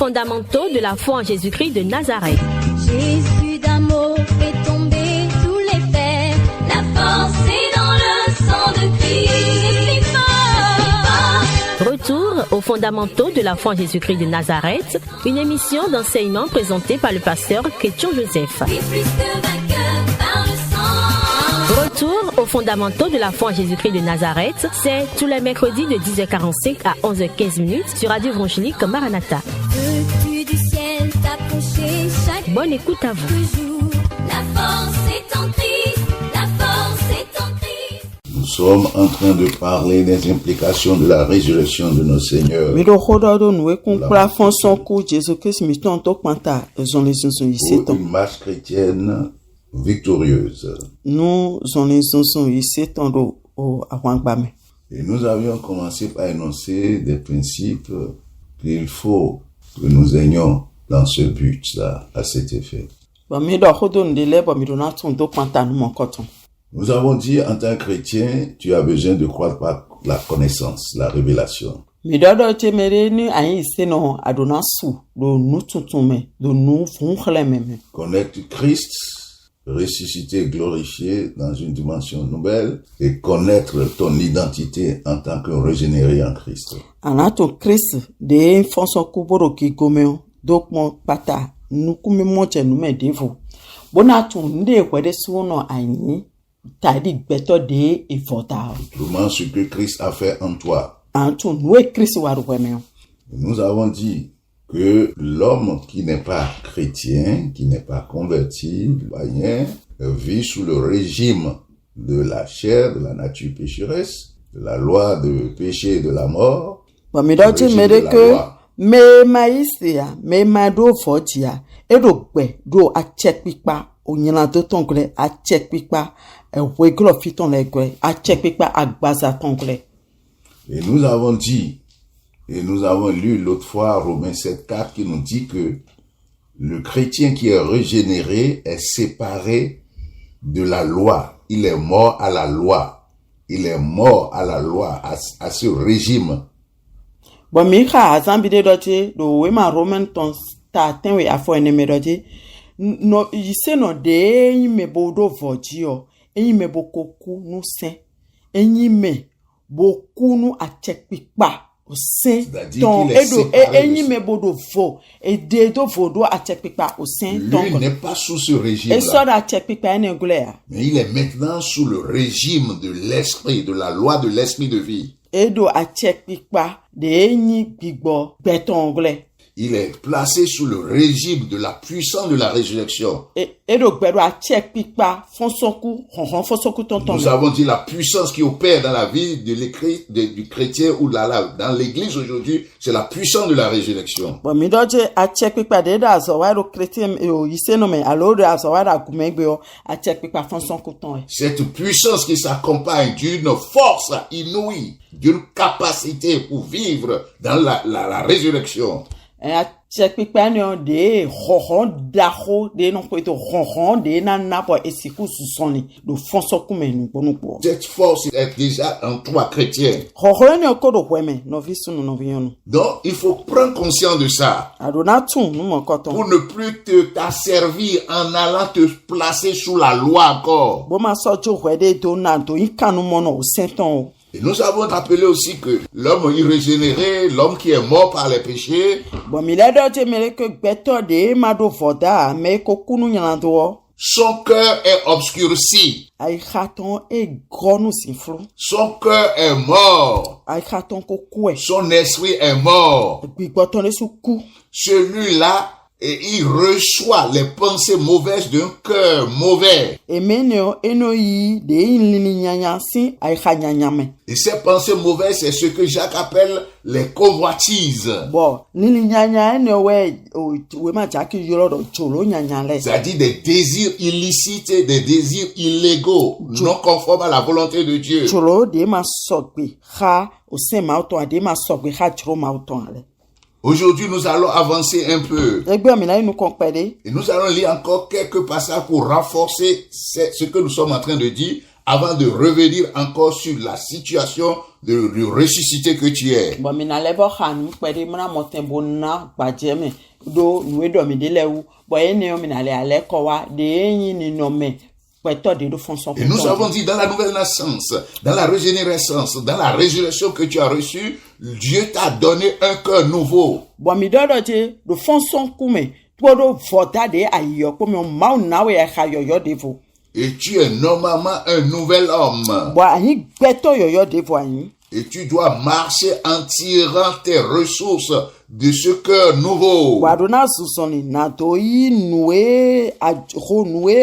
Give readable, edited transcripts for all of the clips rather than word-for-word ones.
fondamentaux de la foi en Jésus-Christ de Nazareth. Jésus d'amour fait tomber tous les fers. La force est dans le sang de Christ. Retour aux fondamentaux de la foi en Jésus-Christ de Nazareth, une émission d'enseignement présentée par le pasteur Chrétien Joseph. Retour aux fondamentaux de la foi en Jésus-Christ de Nazareth, c'est tous les mercredis de 10h45 à 11h15 sur Radio Évangélique Maranatha. Veux-tu du ciel t'approcher chaque Bonne écoute à vous. jour? La force est en Christ, la force est en Christ. Nous sommes en train de parler des implications de la résurrection de nos seigneurs Mi do hodo do nu ekun kura fonson ku Jésus Christ mi ton to panta zon les zon ici pour ton. une marche chrétienne victorieuse. Nous zon les zon ici ton do o awangba me. Et nous avions commencé par énoncer des principes qu'il faut que nous ayons dans ce but-là, à cet effet. Ba mi do hodo ndele ba mi do na ton do panta nu mon koton. Nous avons dit, en tant que chrétien, tu as besoin de croître par la connaissance, la révélation. Mi do do te mere ni ayi se no adona su do nu tuntun me do nu fun khle me. Connaître Christ, ressuscité, glorifié dans une dimension nouvelle, et connaître ton identité en tant que régénéré en Christ. Anato Christ de fonson ku boro ki gomeo do mo pata nu ku me mo che nu me devo. Bona tu nde kwede su no ayi tadi beto de evota. Comment ce que Christ a fait en toi. Antu noue Christ waru weme. Nous avons dit que l'homme qui n'est pas chrétien, qui n'est pas converti, païen, vit sous le régime de la chair, de la nature pécheresse, de la loi de péché et de la mort. Ba mi le do ti régime mere de la ke loi. me maisia me ma do fotia e do gbe do a check pipa onyina do tonkle a check pipa e we glo fiton le gbe a check pipa agbaza tonkle. Et nous avons dit, et nous avons lu l'autre fois Romains 7,4 qui nous dit que le chrétien qui est régénéré est séparé de la loi. Il est mort à la loi. Il est mort à la loi, à ce régime. Bon mi ka azambi de dote do we ma roman ton ta tenwe afo ene me dote no yise no de yin me bodo vojio yin me bokoku nu sen yin me boku nu a check pipa o sen C'est-à-dire ton qu'il est edo séparé de yin ce- me bodo vo e de do vodo a check pipa o sen Lui ton n'est pas sous ce e régime-là. so da check pipa ene glea Mais il est maintenant sous le régime de l'esprit, de la loi de l'esprit de vie. edo a check pipa de yin gbigbo beton glea Il est placé sous le régime de la puissance de la résurrection. edo gbedo a check pipa fonsoku honhon fonsoku tonton. Nous avons dit la puissance qui opère dans la vie du chrétien ou dans l'église aujourd'hui, c'est la puissance de la résurrection. Bon mi doje a check pipa de da so wa ro chrétien o yise no me alo de so wa da gumegbe o a check pipa fonsoku ton. Cette puissance qui s'accompagne d'une force inouïe, d'une capacité pour vivre dans la résurrection. A check pipa ne o de honhon daho de no ko to honhon de na na po esiku susoni do fonsoku me nu ponu po. Cette force est déjà en toi, chrétien. Honhon ne ko do weme no visu no vionu. Donc, il faut prendre conscience de ça. Adona tun nu mo koton. Pour ne plus t'asservir en allant te placer sous la loi encore. Bo ma so jo hwede do na do ikanu mo no o senton. Et nous avons rappelé aussi que l'homme irrégénéré, l'homme qui est mort par les péchés, Bon mi le do te mere ke gbeto de ma do voda me ko kunu nyana do. son cœur est obscurci, Ay khaton e gronu siflo. son cœur est mort, Ay khaton ko kwe. son esprit est mort. Gbigboton le sou kou. Celui-là, et il reçoit les pensées mauvaises d'un cœur mauvais. E menyo eno yi de yin lini nyanya si ay kha nyanya me. Et ces pensées mauvaises, c'est ce que Jacques appelle les convoitises. Bon, lini nyanya ene we ma jaki yoro do cholo nyanya le. C'est-à-dire des désirs illicites, des désirs illégaux, non conformes à la volonté de Dieu. Cholo de ma sokbe kha o se ma auto de ma sokbe kha choro ma auto ale. Aujourd'hui, nous allons avancer un peu. Egbe mi na inu konpede. Et nous allons lire encore quelques passages pour renforcer ce que nous sommes en train de dire avant de revenir encore sur la situation de ressuscité que tu es. Bon, mina lebo khanu pede mna motembo na gbajeme do nuwe do mi de lewu. Bon, ene mina le ale kowa de yin ni nome peto de do fonson. Et nous avons dit dans la nouvelle naissance, dans la régénérescence, dans la résurrection que tu as reçue, Dieu t'a donné un cœur nouveau. Bon, mi do je do fonson kume todo voda de ayo ko mi ma nawe ya khayoyo devo. Et tu es normalement un nouvel homme. Bon, ayi gbeto yoyo devo ayi. Et tu dois marcher en tirant tes ressources de ce cœur nouveau. Wadona susoni na toyi noué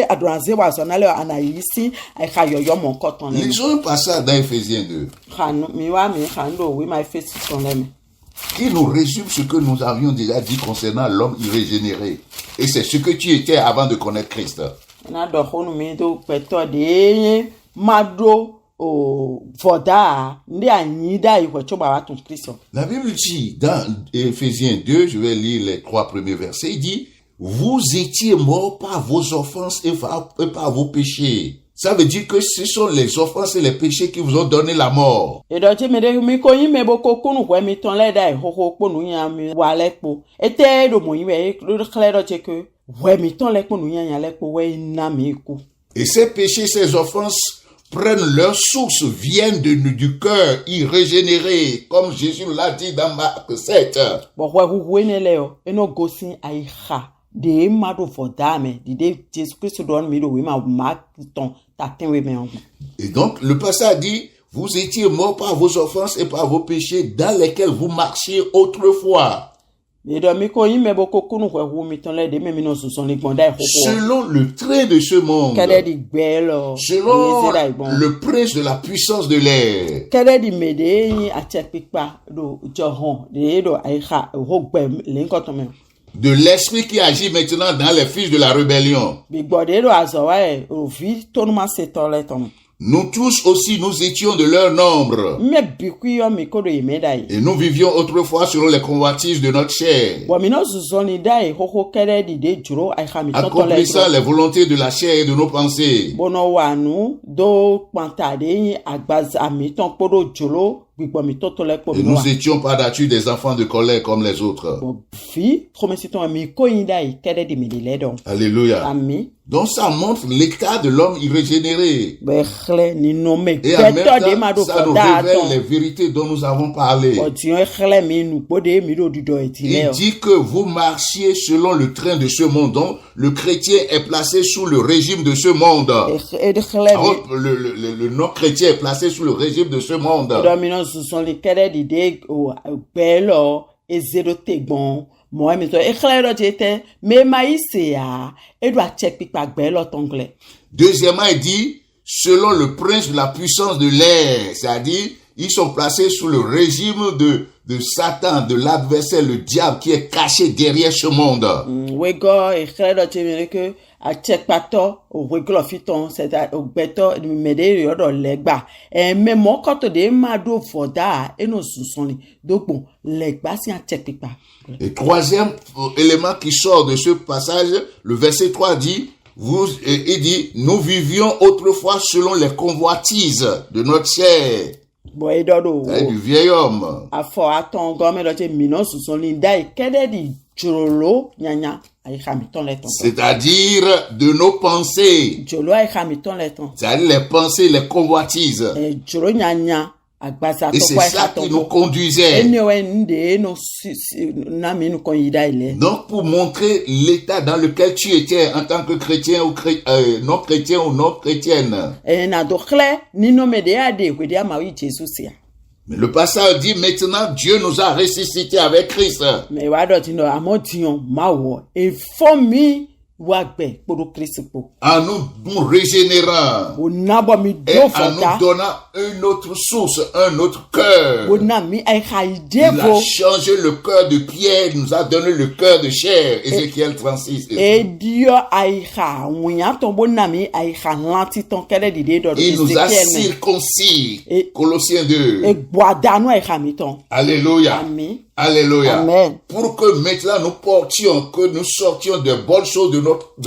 adonze wasonale anayisi ay khayoyo mon koton. Lisons un passage dans Éphésiens 2. Khanu mi wa mi khando oui my face son leme. Qui nous résume ce que nous avions déjà dit concernant l'homme irrégénéré. Et c'est ce que tu étais avant de connaître Christ. Na do khonu mi do peto de mado o voda ndi anyida iwo choba watu Kristo. La Bible dit dans Éphésiens 2, je vais lire les 3 premiers versets, il dit « Vous étiez morts par vos offenses et par vos péchés. » Ça veut dire que ce sont les offenses et les péchés qui vous ont donné la mort. Et donc, mi ko yin me boko kunu kwe mi ton le dai ho kunu ya mi wale po. Ete do mo yin we lo clair do que we mi ton le kunu ya le po we na mi ku. Et ces péchés, ces offenses prennent leur source, viennent du cœur irrégénéré, comme Jésus l'a dit dans Marc 7. Bon, we ne leo eno gosin ai kha. De mado vodame, de Jésus Christ donne mi do we ma ton tatin we me on. Et donc, le passage dit, vous étiez morts par vos offenses et par vos péchés dans lesquels vous marchiez autrefois. Selon le trait de ce monde. Selon le prince de la puissance de l'air. De l'esprit qui agit maintenant dans les fils de la rébellion. Nous tous aussi, nous étions de leur nombre. Et nous vivions autrefois selon les convoitises de notre chair. Accomplissant les volontés de la chair et de nos pensées. Et nous étions par nature des enfants de colère comme les autres. Alléluia. Amen. Donc ça montre l'état de l'homme irrégénéré. Et en même temps, ça nous révèle les vérités dont nous avons parlé. Il dit que vous marchiez selon le train de ce monde. Donc le chrétien est placé sous le régime de ce monde. Le non-chrétien est placé sous le régime de ce monde. Deuxièmement, il dit selon le prince de la puissance de l'air, c'est-à-dire ils sont placés sous le régime de Satan, de l'adversaire, le diable qui est caché derrière ce monde. Et troisième élément qui sort de ce passage, le verset 3 dit, il dit, nous vivions autrefois selon les convoitises de notre chair. Et du vieil homme. C'est-à-dire de nos pensées. C'est-à-dire les pensées, les convoitises. Et c'est ça qui nous conduisait. Donc, pour montrer l'état dans lequel tu étais en tant que chrétien ou non-chrétien ou non-chrétienne. Mais le passage dit maintenant Dieu nous a ressuscités avec Christ. En nous régénérant et en nous donnant une autre source, un autre cœur. bona mi ai ha Il idevo a changé le cœur de pierre, il nous a donné le cœur de chair. Ézéchiel 36. e dio ai ha wunya ton bona mi ai ha lanti ton kele dide do Il nous a Ezekiel circoncis. Et- Colossiens 2. e boada no ai ha mi ton Alléluia. Amen. Alléluia. Amen. Pour que maintenant nous portions, que nous sortions de bonnes choses de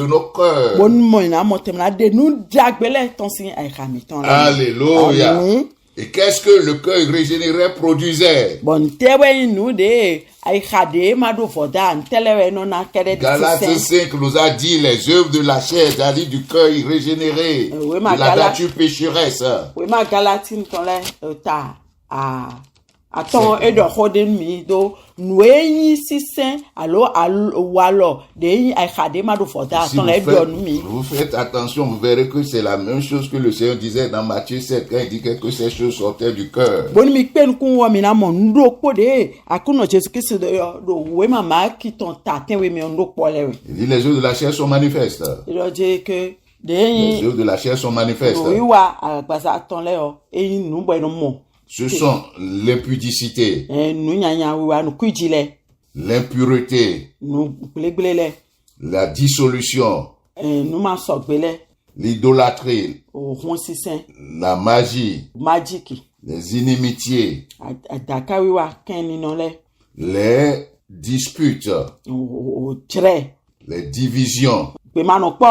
nos cœurs. bon mo na mo tem na de nu dagbele ton sin ai ha mi ton Alléluia. Amen. Et qu'est-ce que le cœur régénéré produisait? bon tewe nu de ai ha de ma do voda ntelewe no na kele di Galates sen 5 nous a dit les œuvres de la chair, c'est-à-dire du cœur irrégénéré, oui, ma de la Galate- nature pécheresse. we ma galatin ton le ta a ton e do hoden mi do nuenyi sisen alo walo de yin ai ha de ma do voda Si ton le do nu mi vous faites attention, vous verrez que c'est la même chose que le Seigneur disait dans Matthieu 7, quand il dit que ces choses sortaient du cœur. bon mi pen kun wo mi na mo ndo po de akuno Jésus Christ do we mama ki ton tatin we mi ndo po lewe Il dit les œuvres de la chair sont manifestes. do je que de Les yin œuvres de la chair sont manifestes. oui wa agbaza ton le o e yin nu bo no mo Ce sont l'impudicité, nu nyanya we wa nu kujile l'impureté, nu gbegbele la dissolution, nu ma so gbele l'idolâtrie, o hun sisen la magie, magic les inimitiés, adaka we wa ken ni no le les disputes, o tre les divisions, pe ma no po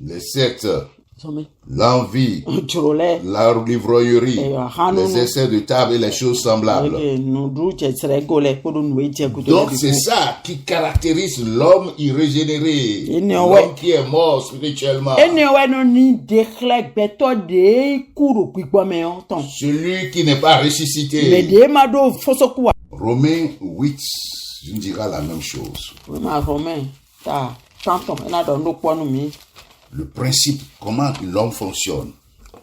les sectes, so me l'envie, juro le la l'ivrognerie, Hanou. les excès de table et les choses semblables. nu du je tre gole ko do nu e je gudo Donc c'est ça qui caractérise l'homme irrégénéré, Et ouais. l'homme qui est mort spirituellement, eni we no ni declare beto de kuru gbigbo me on ton celui qui n'est pas me ressuscité. de ma do fosoku wa Romains 8 nous dira la même chose. we ma romain ta tanton ena do no po nu mi Le principe, comment l'homme fonctionne.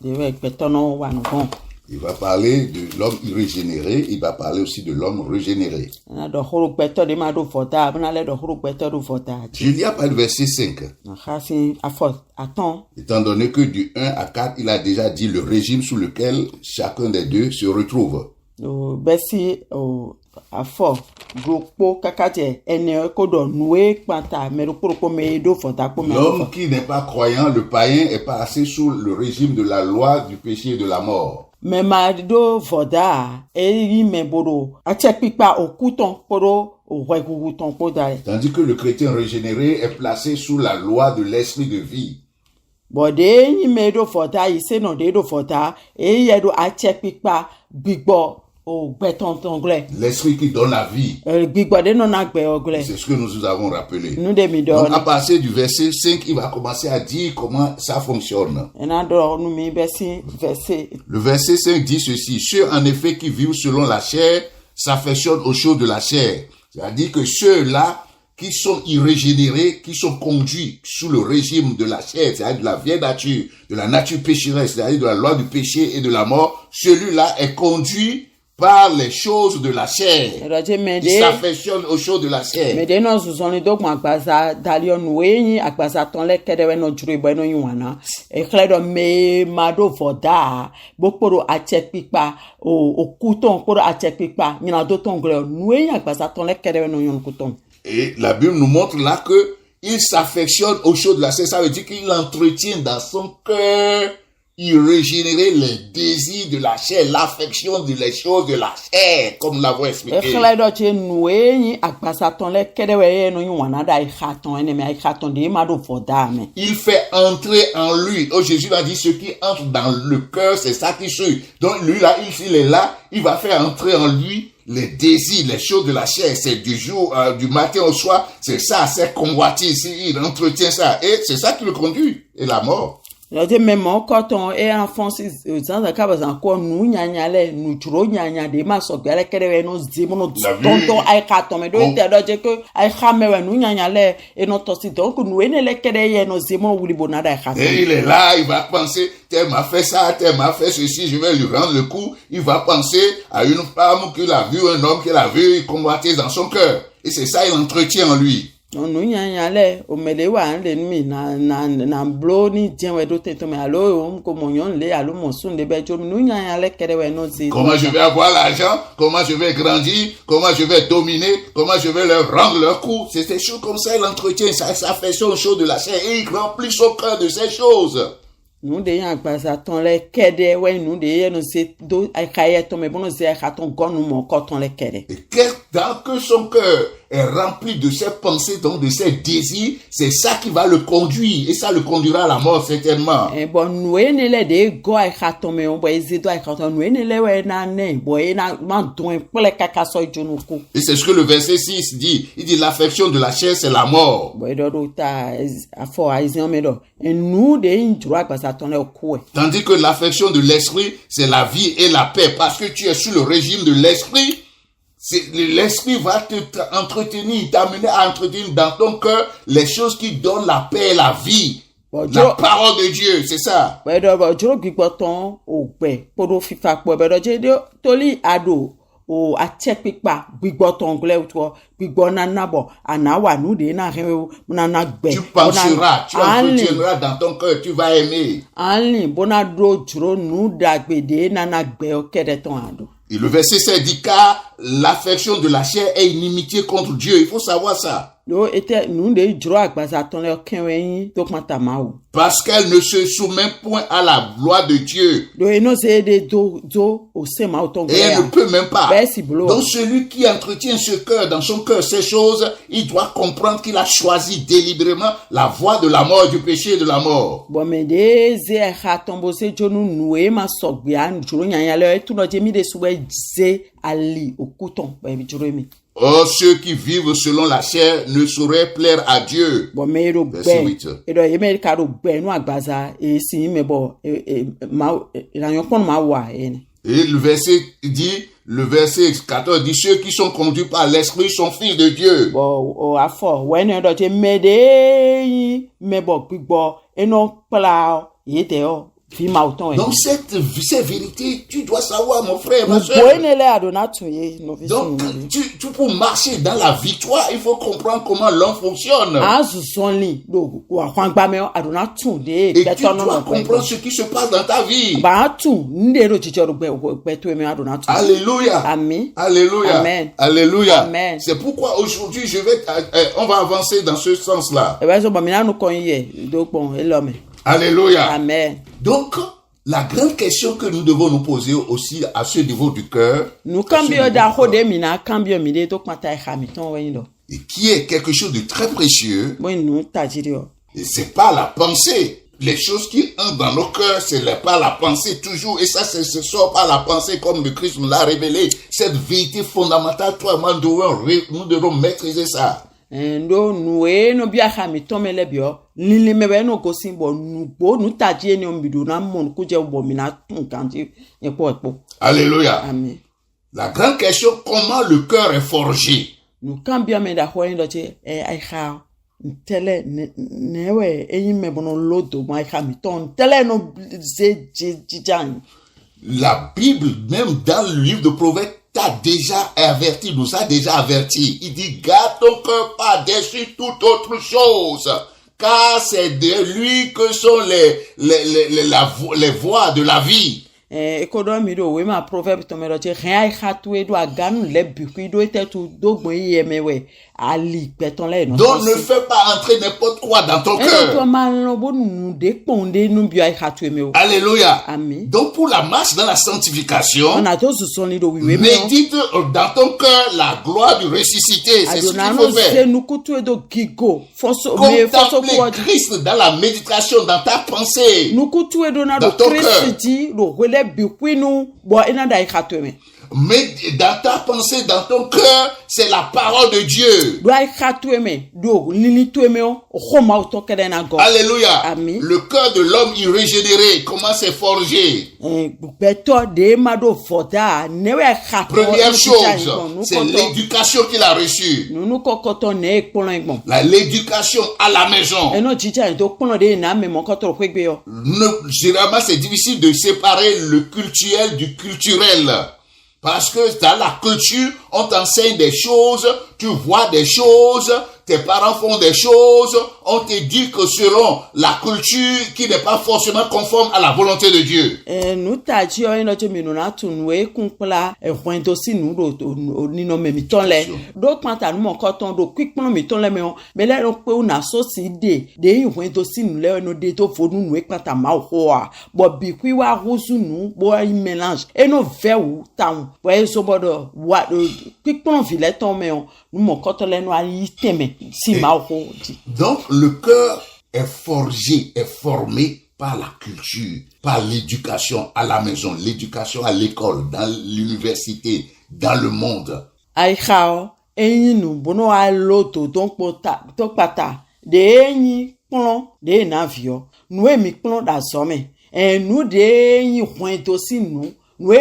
de we beto no wa no bon Il va parler de l'homme irrégénéré, il va parler aussi de l'homme régénéré. ena do huru beto de ma do fota bana le do huru beto do fota Je lis à partir du verset 5. na khasi afo aton Étant donné que du 1 à 4, il a déjà dit le régime sous lequel chacun des deux se retrouve. o besi o afo groupo kakaje ene ko do nuwe panta me do ko me do fota ko me L'homme qui n'est pas croyant, le païen, est passé sous le régime de la loi, du péché et de la mort. me ma do voda e me boro a che pipa okuton poro o weguguton poda Tandis que le chrétien régénéré est placé sous la loi de l'esprit de vie. bode yi me do voda yi se no de do voda e ye do a che pipa gbigbo o gbeton tongle L'esprit qui donne la vie. gbigbo de no na gbe ogle C'est ce que nous avons rappelé. nu de mi do Donc, à partir du verset 5, il va commencer à dire comment ça fonctionne. ena do nu mi besi verset Le verset 5 dit ceci. Ceux, en effet, qui vivent selon la chair s'affectionnent aux choses de la chair. C'est-à-dire que ceux-là qui sont irrégénérés, qui sont conduits sous le régime de la chair, c'est-à-dire de la vieille nature, de la nature pécheresse, c'est-à-dire de la loi du péché et de la mort, celui-là est conduit par les choses de la chair. roje me Il de s'affectionne aux choses de la me chair. de no zuzoni do agbaza dalio nu yin agbaza ton le kedewe no juru ibo no yiwana e kledo me mado voda bokporo ache pipa o okuton poro ache pipa nyina do ton gre nu yin agbaza ton le kedewe no yon kuton Et la Bible nous montre là que il s'affectionne aux choses de la chair. Ça veut dire qu'il entretient dans son cœur irrégénéré les désirs de la chair, l'affection de les choses de la chair, comme nous l'avons e expliqué. kledo che nu yin agbaza ton le kedewe no yiwana da i khaton ene me i khaton de mado voda me Il fait entrer en lui. Oh, Jésus a dit, ce qui entre dans le cœur, c'est ça qui suit. Donc lui là, il est là, il va faire entrer en lui les désirs, les choses de la chair. C'est du jour, du matin au soir, c'est ça, c'est convoitise, il entretient ça. Et c'est ça qui le conduit. Et la mort. roje me mo koton e enfance zanza kabaza ko nu nyanya le nu churo nyanya de ma so gele kedewe no zimono La vie. tonto ai khaton me do te do je ko ai khamewe nu nyanya le e no to si donc nu ene le kedeye no zimono wuli bonada ai khaton Et il est là, il va penser, tel m'a fait ça, tel m'a fait ceci, je vais lui rendre le coup. Il va penser à une femme qu'il a vue, un homme qu'il a vu, il convoitise dans son cœur. Et c'est ça, il entretient en lui. nu nyanya le o mele wa le mi na blo ni jenwe do tento me alo o ko monyon le alo monsun de bejo nu nyanya le kere we no zi. Comment je vais avoir l'argent, comment je vais grandir, comment je vais dominer, comment je vais leur rendre leur coup. C'est des choses comme ça, l'entretien, ça fait son chose de la chair et il remplit son cœur de ces choses. Nous de yan gbaza ton le kede we nous de no se do akaye to me bono ze akaton gonu mo ko ton le kede. Et tant que son cœur est rempli de ses pensées, donc de ses désirs, c'est ça qui va le conduire et ça le conduira à la mort certainement. E bon nous ne le de go akaton me on bo ezido akaton nous ne le we na ne bo e na ma don pele kaka so jonuku. Et c'est ce que le verset 6 dit. Il dit l'affection de la chair c'est la mort. Bo do ta afo aizion me do. Et nous de injura gbaza ton le ku. Tandis que l'affection de l'esprit c'est la vie et la paix parce que tu es sous le régime de l'esprit. L'esprit va entretenir, t'amener à entretenir dans ton cœur les choses qui donnent la paix et la vie. La parole de Dieu, c'est ça. O atekpipa gbigboton gle utwo gbigbona nabo anawa nu de na na gbe tu penseras, tu entretiendras dans ton cœur, tu vas aimer. Anli bona do juro nu dagbede na gbe okede ton ado. Et le verset 7 dit car l'affection de la chair est inimitié contre Dieu. Il faut savoir ça. Parce qu'elle ne se soumet point à la loi de Dieu. Et elle ne peut même pas. Donc celui qui entretient ce cœur, dans son cœur, ces choses, il doit comprendre qu'il a choisi délibérément la voie de la mort, du péché et de la mort. Or, ceux qui vivent selon la chair ne sauraient plaire à Dieu. Verset 8. Et le verset dit, le verset 14 dit, ceux qui sont conduits par l'esprit sont fils de Dieu. Donc cette vérité, tu dois savoir, mon frère, ma soeur. Donc, pour marcher dans la victoire, il faut comprendre comment l'homme fonctionne. Et tu dois comprendre ce qui se passe dans ta vie. Alléluia. Alléluia. Amen. Alléluia. Amen. C'est pourquoi aujourd'hui, on va avancer dans ce sens-là. Alléluia. Amen. Donc, la grande question que nous devons nous poser aussi à ce niveau du cœur, et qui est quelque chose de très précieux, et c'est pas la pensée. Les choses qui entrent dans nos cœurs, c'est pas la pensée toujours, et ça, ce sort par la pensée comme le Christ nous l'a révélé. Cette vérité fondamentale, toi et moi, nous devons maîtriser ça. Ndo nuwe no bia khami tomele bio lili mebe no gosimbo nubo nutaji eni ombidu na mon kuje bo mina tunkanji epo. Alléluia. Amen. La grande question, comment le cœur est forgé? Nous cambia meda hoyin doche ai kha tele newe eyin mebono lodo mai khami ton tele no ze jijan. La Bible, même dans le livre de Proverbes, nous a déjà averti. Il dit, garde ton cœur par-dessus toute autre chose, car c'est de lui que sont les voies de la vie. Économie do we ma proverbe to mero che rien khatu edo aganu le buku do etetu dogbo yemewe ali peton le no. Donc ne fais pas entrer n'importe quoi dans ton cœur. Alléluia. Amen. Donc pour la marche dans la sanctification, médite dans ton cœur la gloire du ressuscité. C'est ce qu'il faut faire. Contempler Christ dans la méditation, dans ta pensée, dans ton cœur. Mais dans ta pensée, dans ton cœur, c'est la parole de Dieu. Alléluia. Amen. Le cœur de l'homme irrégénéré, comment c'est forgé? Première chose, c'est l'éducation qu'il a reçue. L'éducation à la maison. Généralement, c'est difficile de séparer le culturel du culturel. Parce que dans la culture, on t'enseigne des choses, tu vois des choses, tes parents font des choses, on te dit que selon la culture qui n'est pas forcément conforme à la volonté de Dieu. nous taji o ino mi no na tun we kunpla hwendo si nu do ni no me mi ton le do panta nu mo ko ton do kwikpon mi ton le me le ro pe una so si de hwendo si nu le no de to fo nu we panta ma ho a bo bi kwi wa rozu nu bo mélange e no ve wu taun bo e so bodo wa kwikpon vi le ton me nu mo ko to le no ari teme si ma ho. Donc le cœur est forgé, est formé par la culture, par l'éducation à la maison, l'éducation à l'école, dans l'université, dans le monde. Aïkhao, enyinu bono aloto donc pata de enyi plon de navio, nous mi plon da some. Nous de enyi hwento si nous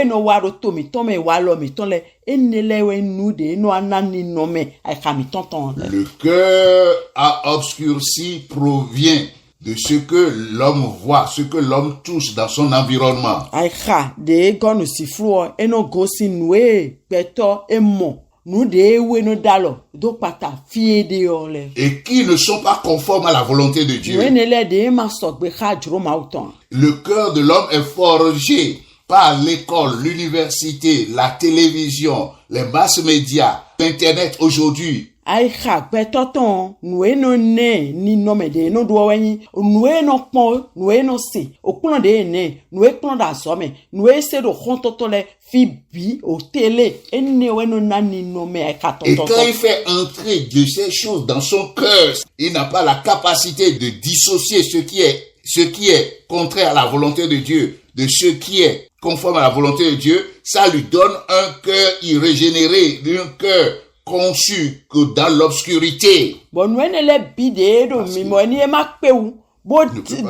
no waro to mi tome walo mi tonle enelewe nous de no anani nome aïkha mi tonton. Le cœur à obscurci provient de ce que l'homme voit, ce que l'homme touche dans son environnement. Aïkha de gonu sifluo eno gosi nwe beto emo nous de we no dalo do pata fie de ole. Et qui ne sont pas conformes à la volonté de Dieu. Le cœur de l'homme est forgé par l'école, l'université, la télévision, les masses médias, Internet aujourd'hui. Aïcha, betoton, nous no ne, ni nome de no douani, nous no pon, nous no si, au plan de ne, nous plan d'assomme, nous essaie de contotole, fibi, au télé, et no nani nome, et quand il fait entrer de ces choses dans son cœur, il n'a pas la capacité de dissocier ce qui est contraire à la volonté de Dieu, de ce qui est conforme à la volonté de Dieu. Ça lui donne un cœur irrégénéré, un cœur conçu que dans l'obscurité. Bon, nous les bidés de mimoni et ma peu. Bon,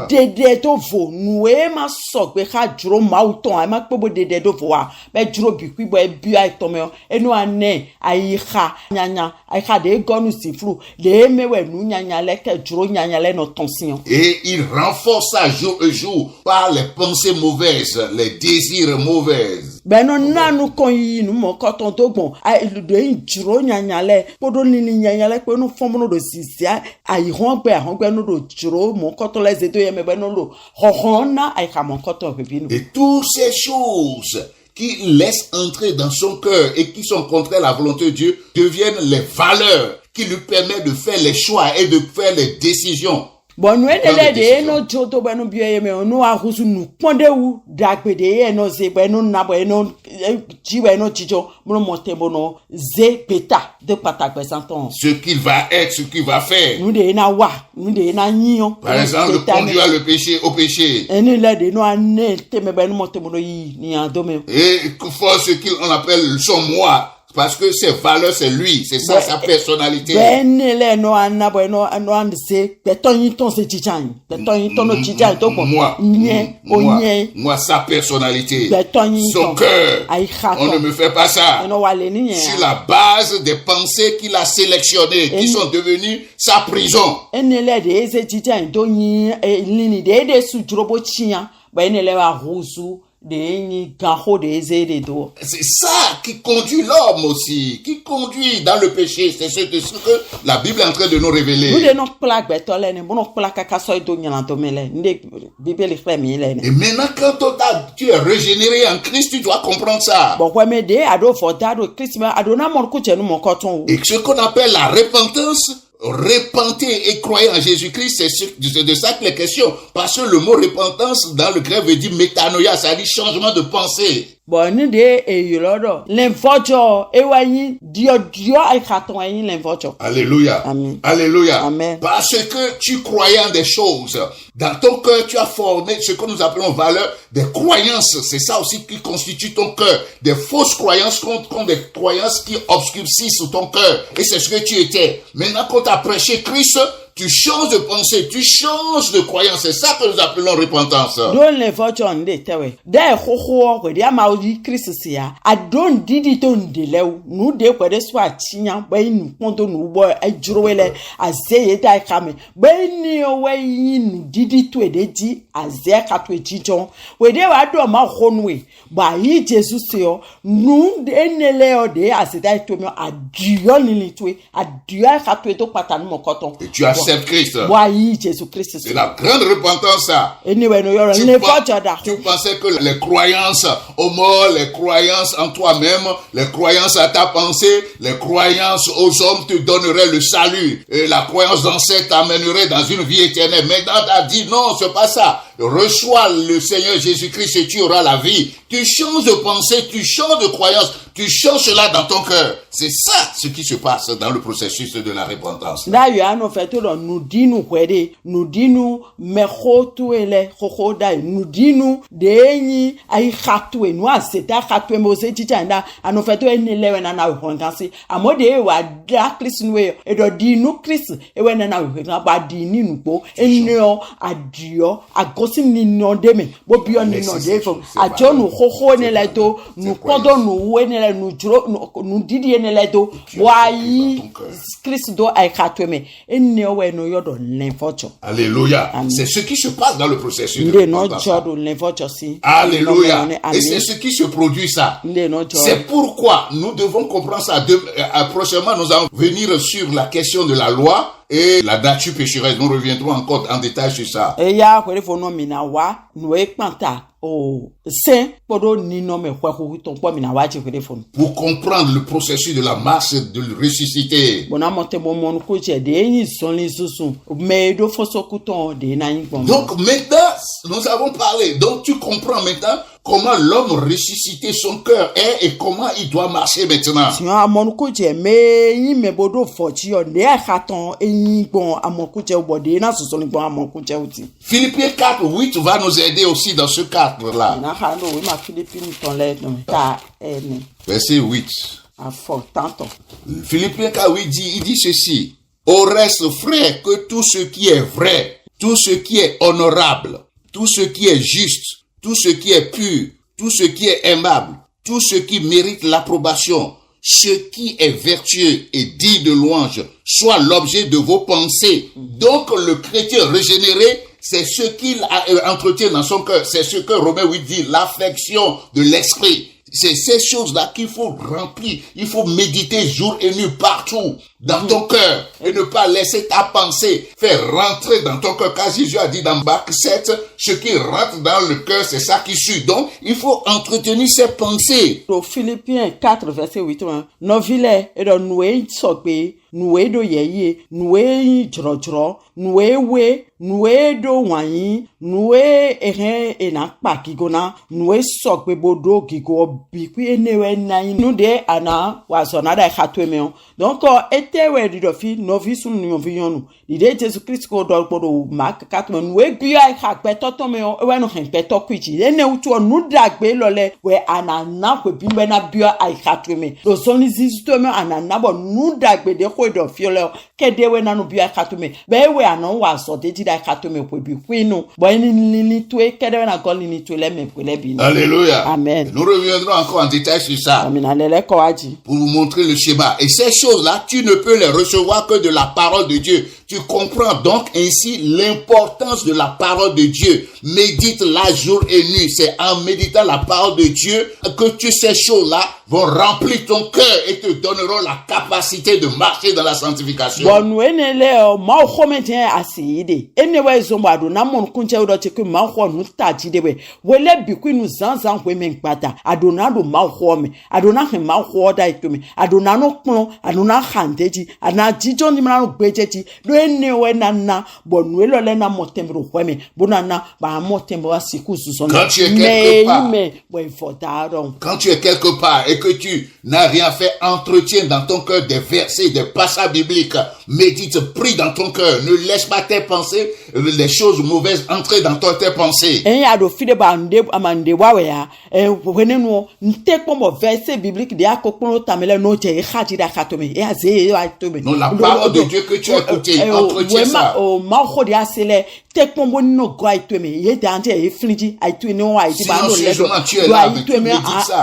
dédé to vo, nous et ma soc, be ha dro mauton, et ma peu dédé de voir. Be dro bikui, bo e bu a tomeo, et nous ane, aïcha, nyanya, aïcha de gonu si flou, de mewe nous nyanya leke dro nyanya le no tension. Et il renforce ça jour au jour par les pensées mauvaises, les désirs mauvaises. Ben non nanu kon yi nu mo koton to gbon ai de jiro nyanyale podo ni nyanyale pe no fomo no do sisia ai hongbe no do jiro mo koton les edo yeme be no do hohona ai ka mo koton pe bi. Et toutes ces choses qui laissent entrer dans son cœur et qui sont contraires à la volonté de Dieu deviennent les valeurs qui lui permettent de faire les choix et de faire les décisions. Bon, nous elle de no joto ba no biye me no ahusu nu ponde wu dagbede e no ze ba no na ba no jiwe no jijo mo monte bono ze beta de pata presentant. Ce qu'il va être, ce qu'il va faire. Nous de na wa, nous de na nyion. Par exemple, conduire le péché au péché. Et nous là de no ane te me ba no monte bono yi ni andome. Et faut ce qu'on appelle son moi. Parce que ses valeurs, c'est lui, c'est ça sa personnalité. Moi, sa personnalité, son cœur, on ne me fait pas ça. Sur la base des pensées qu'il a sélectionnées, qui sont devenues sa prison. C'est ça qui conduit l'homme aussi, qui conduit dans le péché. C'est ce que la Bible est en train de nous révéler. Et maintenant, quand tu es régénéré en Christ, tu dois comprendre ça. Et ce qu'on appelle la repentance, repentez et croyez en Jésus-Christ, c'est de ça qu'il est question. Parce que le mot repentance dans le grec veut dire métanoïa, ça dit changement de pensée. Bon, nous de l'invojo ewanyi dio ay khaton ay l'invojo. Alléluia. Amen. Alléluia. Amen. Parce que tu croyais en des choses. Dans ton cœur, tu as formé ce que nous appelons valeur des croyances. C'est ça aussi qui constitue ton cœur. Des fausses croyances contre des croyances qui obscurcissent ton cœur. Et c'est ce que tu étais. Maintenant, quand tu as prêché Christ, tu changes de pensée, tu changes de croyance. C'est ça que nous appelons repentance. Don le vocho nde tewe. Da khokho ko dia ma odi Christia. A don didi to ndelew. Nu de ko de so atinya ba yin ponto nu bo ajurowele azeye dai kame. Ba ni o we yin didi to de di aze ka to ejijon. We de wa do ma khonwe. Ba yi Jesus yo nu de enele o de asida to me aduyo ni to aduya ka to patanu mo koton. Et tu acceptes Christ. Wa yi Jesus Christ. C'est la grande repentance ça. Anyway no yo Tu pensais que les croyances aux morts, les croyances en toi-même, les croyances à ta pensée, les croyances aux hommes te donneraient le salut. Et la croyance d'ancêtre t'amènerait dans une vie éternelle. Maintenant, tu as dit non, c'est pas ça. Reçois le Seigneur Jésus-Christ et tu auras la vie. Tu changes de pensée, tu changes de croyance, tu changes cela dans ton cœur. C'est ça ce qui se passe dans le processus de la repentance. D'ailleurs, nous faisons nous disons nous disons mechotuele chochodai nous disons deni ai khatwe nous aseta khatwe mose titanda anu faisons enelewe na na hongansi amode wa da Christ nwe edo di nu Christ ewe na na ba di ni nupo enyo adio agosi ni no deme bo bio ni no defo ajo nu chocho ne leto nu kodo nu wene nu juro nu didi ne leto wai Christ do ai khatwe me enyo we no yodo lenfocho. Alléluia. C'est ce qui se passe dans le processus de repentance. Alléluia. Et c'est ce qui se produit ça. C'est pourquoi nous devons comprendre ça. Prochainement, nous allons venir sur la question de la loi et la nature pécheresse. Nous reviendrons encore en détail sur ça. Pour comprendre le processus de la marche de ressusciter. Donc maintenant, nous avons parlé. Donc tu comprends maintenant comment l'homme ressuscité, son cœur est et comment il doit marcher maintenant. Philippiens 4:8 va nous aider aussi dans ce cadre-là. Verset 8. Philippiens 4:8 il dit ceci. Au reste, frère, que tout ce qui est vrai, tout ce qui est honorable, tout ce qui est juste, tout ce qui est pur, tout ce qui est aimable, tout ce qui mérite l'approbation, ce qui est vertueux et digne de louange, soit l'objet de vos pensées. Donc le chrétien régénéré, c'est ce qu'il entretient dans son cœur. C'est ce que Romains 8 dit, l'affection de l'esprit. C'est ces choses-là qu'il faut remplir. Il faut méditer jour et nuit partout dans ton cœur et ne pas laisser ta pensée faire rentrer dans ton cœur. Car Jésus a dit dans Marc 7, ce qui rentre dans le cœur, c'est ça qui suit. Donc, il faut entretenir ces pensées. Philippiens 4, verset 8. Novile et noué sokbe, noué do yeye, noué jrojro, noué we, noué do wanyi, noué eren enakpa kigona, noué sokbe bodo gigo bikwi enewe nayi. Nous de ana wazona da khatwemeon. Donc, etewe didofi novisu nyoviyonu. Ide Jésus Christ ko do podo Mark 4 noué bia hakpe totomeo ewe no henpe tokwichi. Ene utu onu dagbe lole we anana ko bimbe na bia ai khatweme. Do soni zizutome anana bo nu dagbe de ko do fiole kedewe na no bia khatweme. Be we anon wa so de dida khatweme ko bi kwinu. Bo ni tue kedewe na gol ni tue le me pele bi. Alléluia. Amen. Nous reviendrons encore en détail sur ça. Amen. Alele ko aji. Pour vous montrer le schéma. Et ces choses-là, tu ne peux les recevoir que de la parole de Dieu. Tu comprends donc ainsi l'importance de la parole de Dieu. Médite-la jour et nuit. C'est en méditant la parole de Dieu que ces choses-là vont remplir ton cœur et te donneront la capacité de marcher dans la sanctification. Bon, ma khometien aside. Enewe zombado na mon kunche udote ku ma kho nu taji dewe. Wele biku nu zanzan we menkpata. Adona do ma khome. Adona he ma kho da itume. Adona no kpon, adona khandeji, ana jijo ni ma no gbejeji. Do enewe nana bon welo le na motembro khome. Bonana ba motembro asiku susona. Quand tu es quelque part et et que tu n'as rien fait, entretiens dans ton cœur des versets, des passages bibliques. Médite, prie dans ton cœur. Ne laisse pas tes pensées, les choses mauvaises entrer dans tes pensées. Ya do fide ba ande amande wawe ya wene no nte pomo verset biblique de akokoro tamele no je khajira khatome ya ze atome. Non, la parole de Dieu que tu as écoutée, entretiens ça. Ma khodi asele te pomo no go aitome ye dante e fliji aitwe no wa iti ba no le do aitome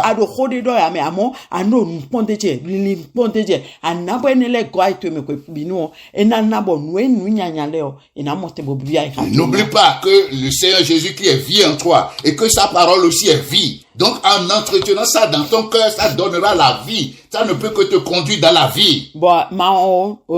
ado khodi do ya me amo ando npondeje lili npondeje anabo enele go aitome ko binu enanabo no enu nyanya leo enamote bobi ai khatome. N'oublie pas que le Seigneur Jésus qui est vie en toi et que sa parole aussi est vie. Donc en entretenant ça dans ton cœur, ça donnera la vie. Ça ne peut que te conduire dans la vie. Bon,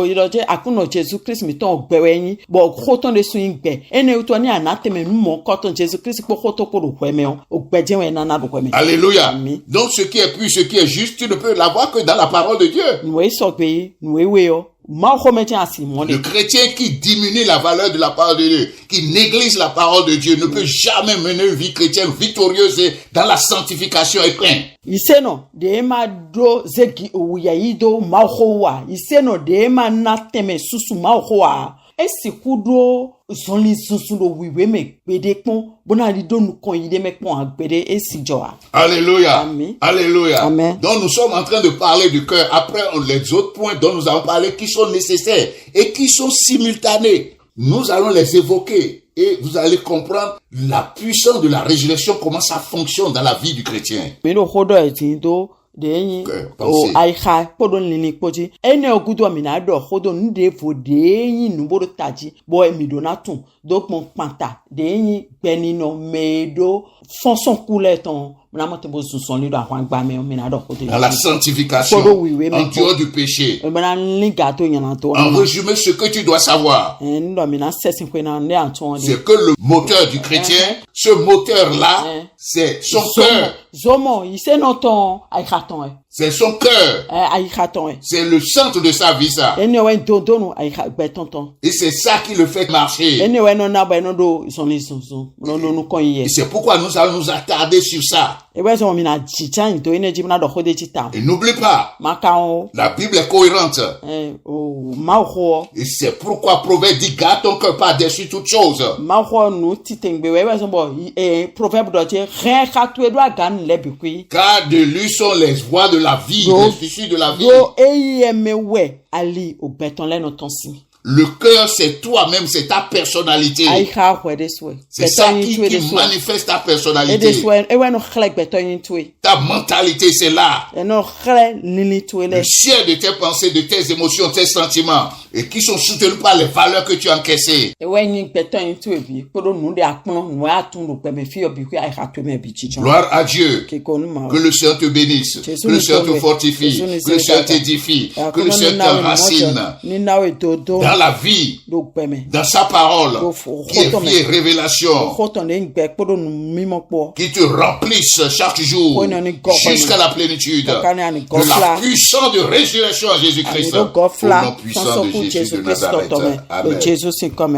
iloje akuno Jésus Christ mi ton gbeweni. Bon, khoton de swingbe. Ene utoni anateme mo koton Jésus Christ po khoto ko ro kweme o gbeje we nana ro kweme. Alléluia. Donc ce qui est pur, ce qui est juste, tu ne peux l'avoir que dans la parole de Dieu. Nous sokwe, nous weo. Le chrétien qui diminue la valeur de la parole de Dieu, qui néglige la parole de Dieu, ne peut jamais mener une vie chrétienne victorieuse dans la sanctification et pleine. Iseno de ma do zeki uyaido mahowa. Iseno de ma nateme susu mahowa. Esikudo zonli susulo wiwe me bedekon bona lido nu kon yide me kon agbede esijoa. Alléluia. Amen. Alléluia. Amen. Donc nous sommes en train de parler du cœur. Après les autres points dont nous avons parlé qui sont nécessaires et qui sont simultanés. Nous allons les évoquer et vous allez comprendre la puissance de la résurrection, comment ça fonctionne dans la vie du chrétien. Mais le hodo etindo denyi o aika podon lini poji ene ogudo mina do hodo nde fo denyi numboro taji bo emidona tun donc mon panta denyi benino medo fonson couleton dans la sanctification, en dehors du péché. En résumé, ce que tu dois savoir, c'est que le moteur du chrétien, ce moteur-là, c'est son cœur. C'est son cœur. C'est le centre de sa vie, ça. Et c'est ça qui le fait marcher. Et c'est pourquoi nous allons nous attarder sur ça. Et n'oublie pas, la Bible est cohérente. Et c'est pourquoi Proverbe dit, garde ton cœur par-dessus toutes choses. Car de lui sont les voies de la vie, les issues de la vie. Le cœur, c'est toi-même, c'est ta personnalité. C'est ça qui manifeste ta personnalité. Ta mentalité, c'est là. Le ciel de tes pensées, de tes émotions, tes sentiments, et qui sont soutenus par les valeurs que tu as encaissées. Gloire à Dieu. Que le Seigneur te bénisse. Que le Seigneur te fortifie. Que le Seigneur t'édifie. Que le Seigneur t'enracine dans la vie, dans sa parole, qui est vie et révélation, qui te remplisse chaque jour jusqu'à la plénitude de la puissance de résurrection à Jésus-Christ, au nom puissant de Jésus de Nazareth. Amen.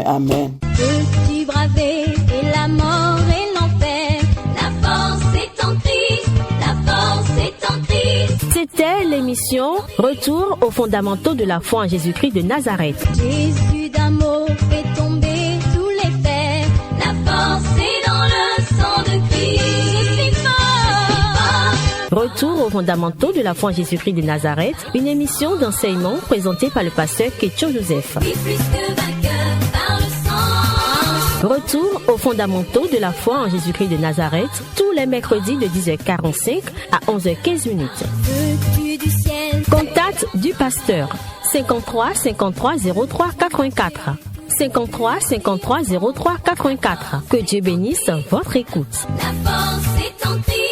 Amen. Peux-tu braver et la mort et l'enfer? La force est en Christ, la force est en Christ. C'était l'émission Retour aux fondamentaux de la foi en Jésus-Christ de Nazareth. Jésus d'amour fait tomber tous les fers. La force est dans le sang de Christ. Je suis fort. Retour aux fondamentaux de la foi en Jésus-Christ de Nazareth, une émission d'enseignement présentée par le pasteur Ketcho Joseph. Et plus que vainqueur par le sang. Retour aux fondamentaux de la foi en Jésus-Christ de Nazareth, tous les mercredis de 10h45 à 11h15. Veux-tu du ciel? Contact du pasteur 53 53 03 84. 53 53 03 84. Que Dieu bénisse votre écoute. La force est en Christ.